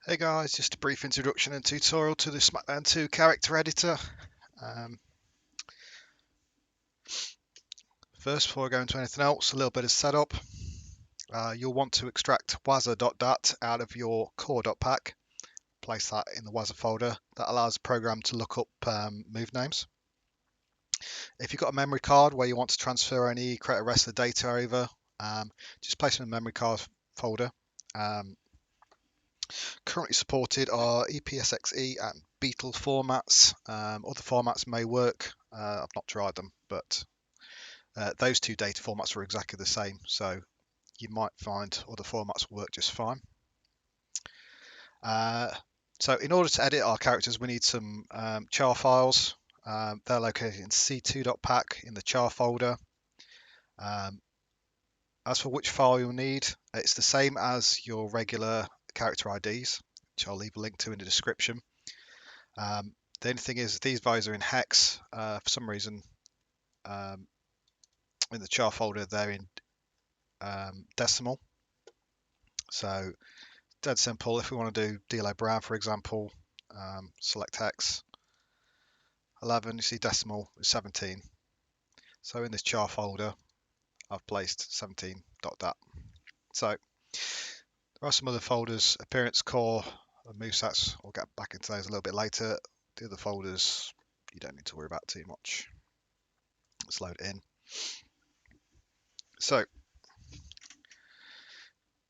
Hey guys, just a brief introduction and tutorial to the Smackdown 2 character editor. Um, First, before I go into anything else, a little bit of setup. You'll want to extract wazza.dat out of your core.pack. Place that in the wazza folder. That allows the program to look up move names. If you've got a memory card where you want to transfer any create a rest of the data over, just place it in the memory card folder. Currently supported are EPSXE and Beetle formats. Other formats may work. I've not tried them, but those two data formats are exactly the same, so you might find other formats will work just fine. So in order to edit our characters, we need some char files. They're located in c2.pack in the char folder. As for which file you'll need, it's the same as your regular character IDs, which I'll leave a link to in the description. The only thing is these values are in hex. For some reason, in the char folder, they're in decimal. So dead simple. If we want to do D'Lo Brown, for example, select hex 11. You see decimal is 17. So in this char folder, I've placed 17.dat. So there are some other folders, appearance, core, and movesets. We'll get back into those a little bit later. The other folders you don't need to worry about too much. Let's load it in. So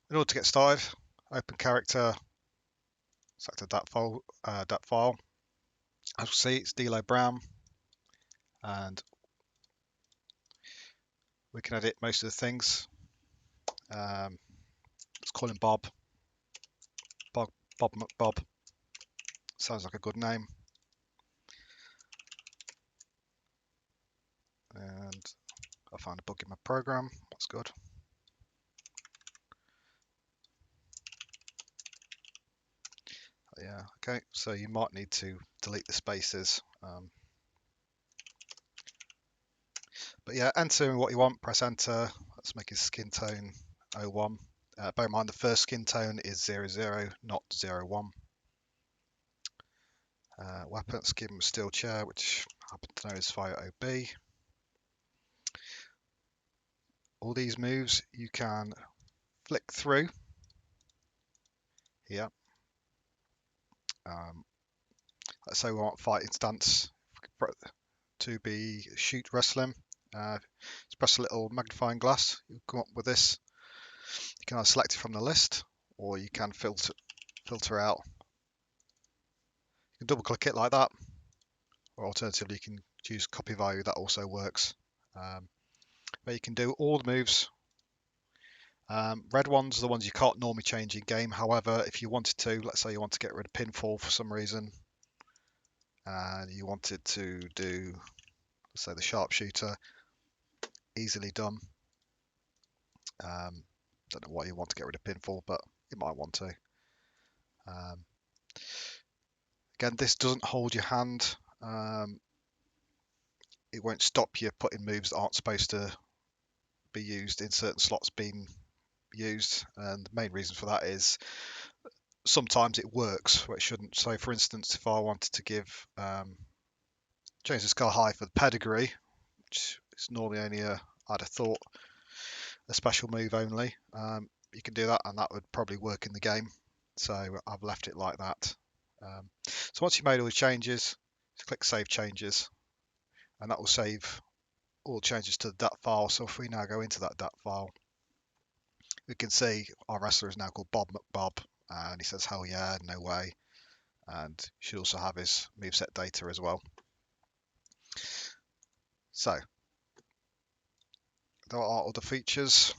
in order to get started, open character, select a dat file. As we see, it's D'Lo Brown, and we can edit most of the things. Let's call him Bob. Bob McBob. Sounds like a good name. And I found a bug in my program. That's good. Yeah, okay. So you might need to delete the spaces. But yeah, enter what you want. Press enter. Let's make his skin tone 01. Bear in mind the first skin tone is 00, not 01. Weapon, let's give him a steel chair, which I happen to know is fire OB. All these moves you can flick through here. Let's say we want fighting stance to be shoot wrestling. Just press a little magnifying glass. You'll come up with this. You can either select it from the list, or you can filter out. You can double click it like that, or alternatively you can choose copy value. That also works. But you can do all the moves. Red ones are the ones you can't normally change in game. However, if you wanted to, let's say you want to get rid of pinfall for some reason, and you wanted to do, let's say, the sharpshooter, easily done. Don't know why you want to get rid of pinfall, but you might want to. Again, this doesn't hold your hand. It won't stop you putting moves that aren't supposed to be used in certain slots being used. And the main reason for that is sometimes it works where it shouldn't. So for instance, if I wanted to give change the skull high for the pedigree, which is normally only I'd have thought a special move only, you can do that and that would probably work in the game. So I've left it like that. So once you've made all the changes, just click Save Changes, and that will save all changes to the DAT file. So if we now go into that DAT file, we can see our wrestler is now called Bob McBob, and he says, hell yeah, no way. And should also have his moveset data as well. So there are other features.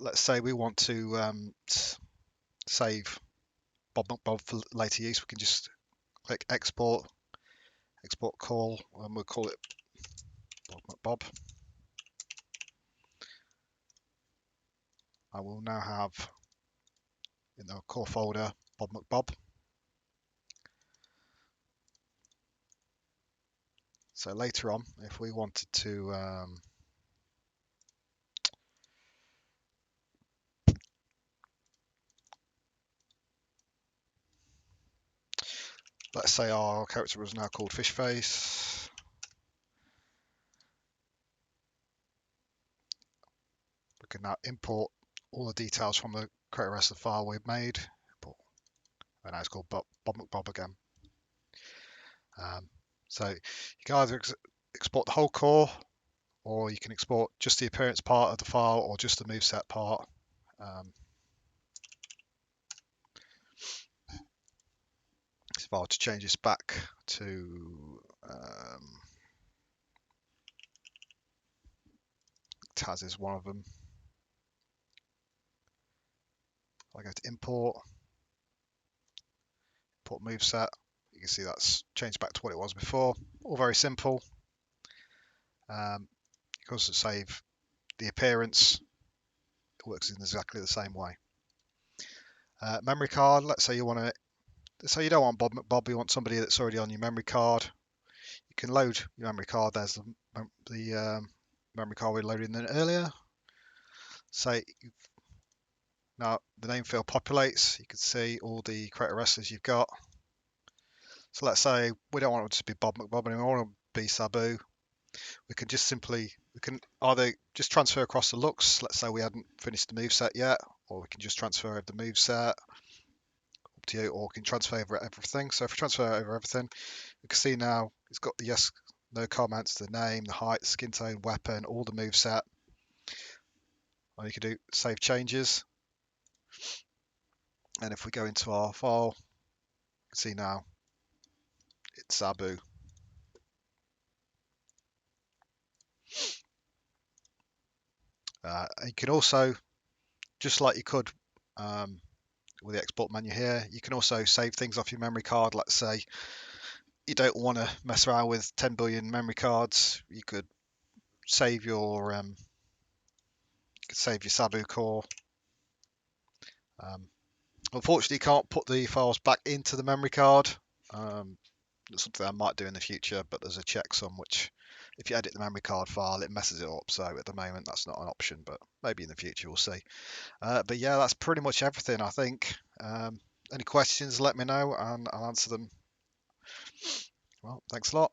Let's say we want to save Bob McBob for later use. We can just click export call, and we'll call it Bob McBob. I will now have in the core folder Bob McBob. So later on, if we wanted to let's say our character was now called Fishface. We can now import all the details from the create rest of the file we've made. Import. And now it's called Bob McBob again. So you can either export the whole core, or you can export just the appearance part of the file, or just the moveset part. If I were to change this back to Taz is one of them. I go to import moveset. You can see that's changed back to what it was before. All very simple. You can also save the appearance. It works in exactly the same way. Memory card. Let's say you want to. So you don't want Bob McBob. You want somebody that's already on your memory card. You can load your memory card. There's the memory card we loaded in earlier. Say now the name field populates. You can see all the creator wrestlers you've got. So let's say we don't want it to be Bob McBob anymore. We want it to be Sabu. We can either just transfer across the looks. Let's say we hadn't finished the moveset yet, or we can just transfer over the moveset. Up to you, or we can transfer over everything. So if we transfer over everything, you can see now it's got the yes, no comments, the name, the height, skin tone, weapon, all the moveset. And you can do save changes. And if we go into our file, you can see now it's Sabu. You can also, just like you could with the export menu here, you can also save things off your memory card. Let's say you don't want to mess around with 10 billion memory cards. You could save your Sabu core. Unfortunately, you can't put the files back into the memory card. That's something I might do in the future, but there's a checksum which, if you edit the memory card file, it messes it up. So at the moment, that's not an option, but maybe in the future we'll see. But yeah, that's pretty much everything, I think. Any questions, let me know and I'll answer them. Well, thanks a lot.